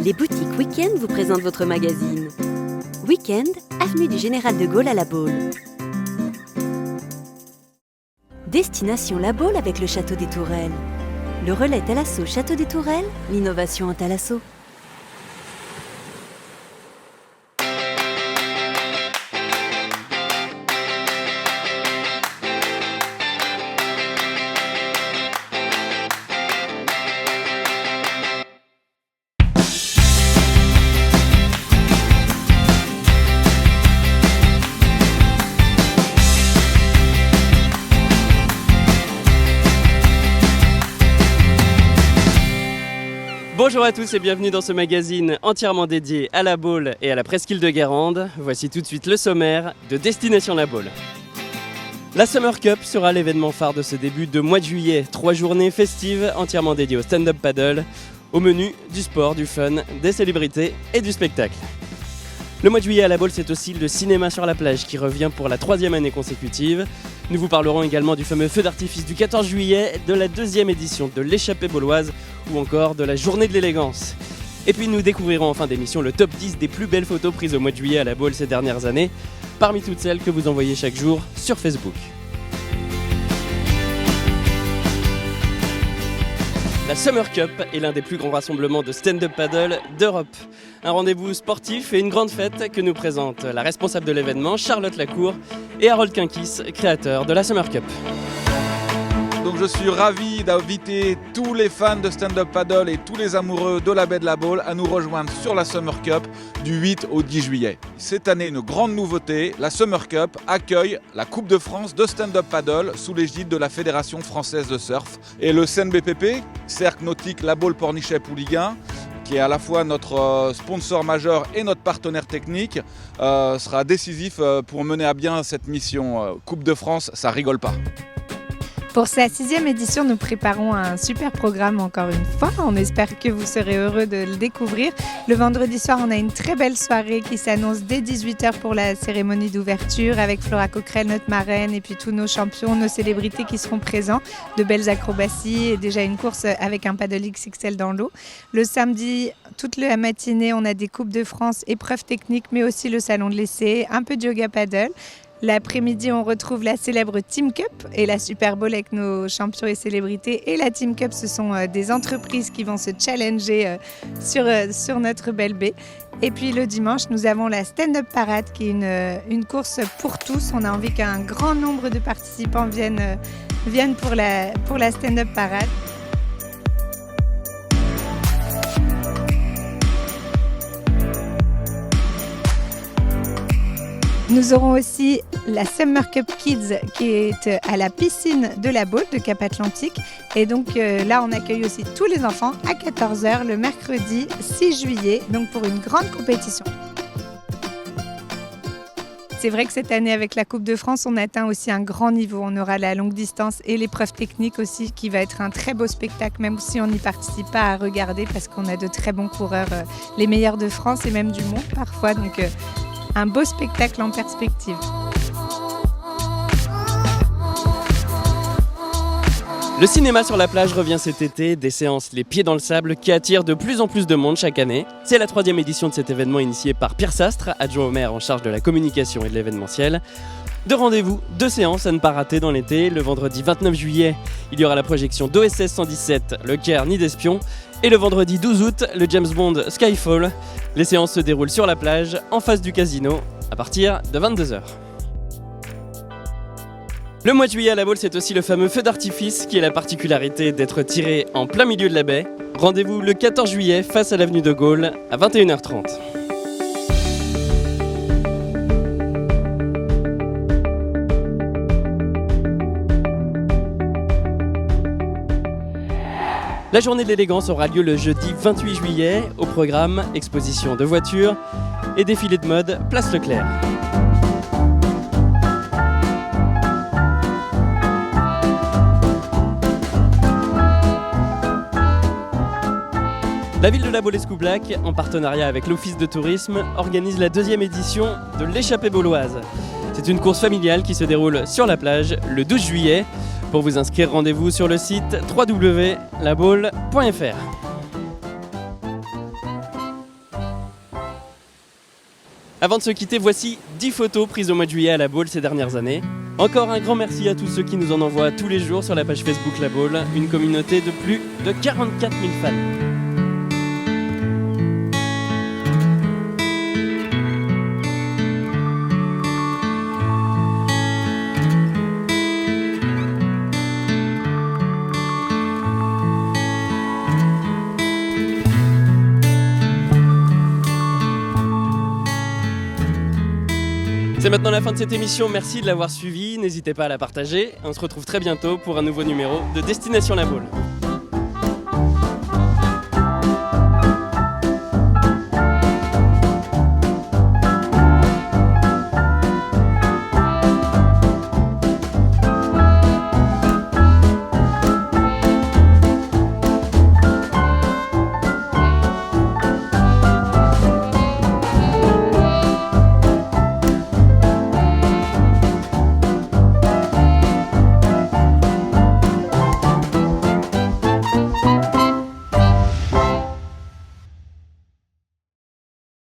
Les boutiques Week-end vous présentent votre magazine. Week-end, avenue du Général de Gaulle à La Baule. Destination La Baule avec le Château des Tourelles. Le relais Thalasso Château des Tourelles, l'innovation en Thalasso. Bonjour à tous et bienvenue dans ce magazine entièrement dédié à La Baule et à la presqu'île de Guérande. Voici tout de suite le sommaire de Destination La Baule. La Summer Cup sera l'événement phare de ce début de mois de juillet. 3 journées festives entièrement dédiées au stand-up paddle, au menu du sport, du fun, des célébrités et du spectacle. Le mois de juillet à La Baule, c'est aussi le cinéma sur la plage qui revient pour la 3e année consécutive. Nous vous parlerons également du fameux feu d'artifice du 14 juillet, de la 2e édition de l'échappée bauloise ou encore de la journée de l'élégance. Et puis nous découvrirons en fin d'émission le top 10 des plus belles photos prises au mois de juillet à La Baule ces dernières années, parmi toutes celles que vous envoyez chaque jour sur Facebook. La Summer Cup est l'un des plus grands rassemblements de stand-up paddle d'Europe. Un rendez-vous sportif et une grande fête que nous présentent la responsable de l'événement, Charlotte Lacour, et Harold Kinkis, créateur de la Summer Cup. Donc je suis ravi d'inviter tous les fans de stand-up paddle et tous les amoureux de la baie de La Baule à nous rejoindre sur la Summer Cup du 8 au 10 juillet. Cette année, une grande nouveauté, la Summer Cup accueille la Coupe de France de stand-up paddle sous l'égide de la Fédération française de surf. Et le CNBPP, Cercle Nautique La Baule Pornichet Pouliguen, qui est à la fois notre sponsor majeur et notre partenaire technique, sera décisif pour mener à bien cette mission. Coupe de France, ça rigole pas. Pour sa 6e édition, nous préparons un super programme encore une fois. On espère que vous serez heureux de le découvrir. Le vendredi soir, on a une très belle soirée qui s'annonce dès 18h pour la cérémonie d'ouverture avec Flora Coquerel, notre marraine, et puis tous nos champions, nos célébrités qui seront présents. De belles acrobaties et déjà une course avec un paddle XXL dans l'eau. Le samedi, toute la matinée, on a des Coupes de France, épreuves techniques, mais aussi le salon de l'essai, un peu de yoga paddle. L'après-midi, on retrouve la célèbre Team Cup et la Super Bowl avec nos champions et célébrités. Et la Team Cup, ce sont des entreprises qui vont se challenger sur notre belle baie. Et puis le dimanche, nous avons la Stand-Up Parade qui est une course pour tous. On a envie qu'un grand nombre de participants viennent pour la Stand-Up Parade. Nous aurons aussi la Summer Cup Kids qui est à la piscine de La Baule de Cap Atlantique. Et donc là, on accueille aussi tous les enfants à 14h le mercredi 6 juillet, donc pour une grande compétition. C'est vrai que cette année, avec la Coupe de France, on atteint aussi un grand niveau. On aura la longue distance et l'épreuve technique aussi, qui va être un très beau spectacle, même si on n'y participe pas à regarder, parce qu'on a de très bons coureurs, les meilleurs de France et même du monde parfois. Donc, un beau spectacle en perspective. Le cinéma sur la plage revient cet été, des séances les pieds dans le sable qui attirent de plus en plus de monde chaque année. C'est la 3e édition de cet événement initié par Pierre Sastre, adjoint au maire en charge de la communication et de l'événementiel. 2 rendez-vous, 2 séances à ne pas rater dans l'été. Le vendredi 29 juillet, il y aura la projection d'OSS 117, Le Caire Nid d'Espion. Et le vendredi 12 août, le James Bond Skyfall. Les séances se déroulent sur la plage, en face du casino, à partir de 22h. Le mois de juillet à La Baule, c'est aussi le fameux feu d'artifice qui a la particularité d'être tiré en plein milieu de la baie. Rendez-vous le 14 juillet face à l'avenue de Gaulle à 21h30. La journée de l'élégance aura lieu le jeudi 28 juillet. Au programme, exposition de voitures et défilé de mode Place Leclerc. La ville de La Baule-Escoublac, en partenariat avec l'Office de tourisme, organise la 2e édition de l'échappée bauloise. C'est une course familiale qui se déroule sur la plage le 12 juillet. Pour vous inscrire, rendez-vous sur le site www.labaule.fr. Avant de se quitter, voici 10 photos prises au mois de juillet à la Baule ces dernières années. Encore un grand merci à tous ceux qui nous en envoient tous les jours sur la page Facebook La Baule, une communauté de plus de 44 000 fans. C'est maintenant la fin de cette émission, merci de l'avoir suivi, n'hésitez pas à la partager. On se retrouve très bientôt pour un nouveau numéro de Destination La Baule.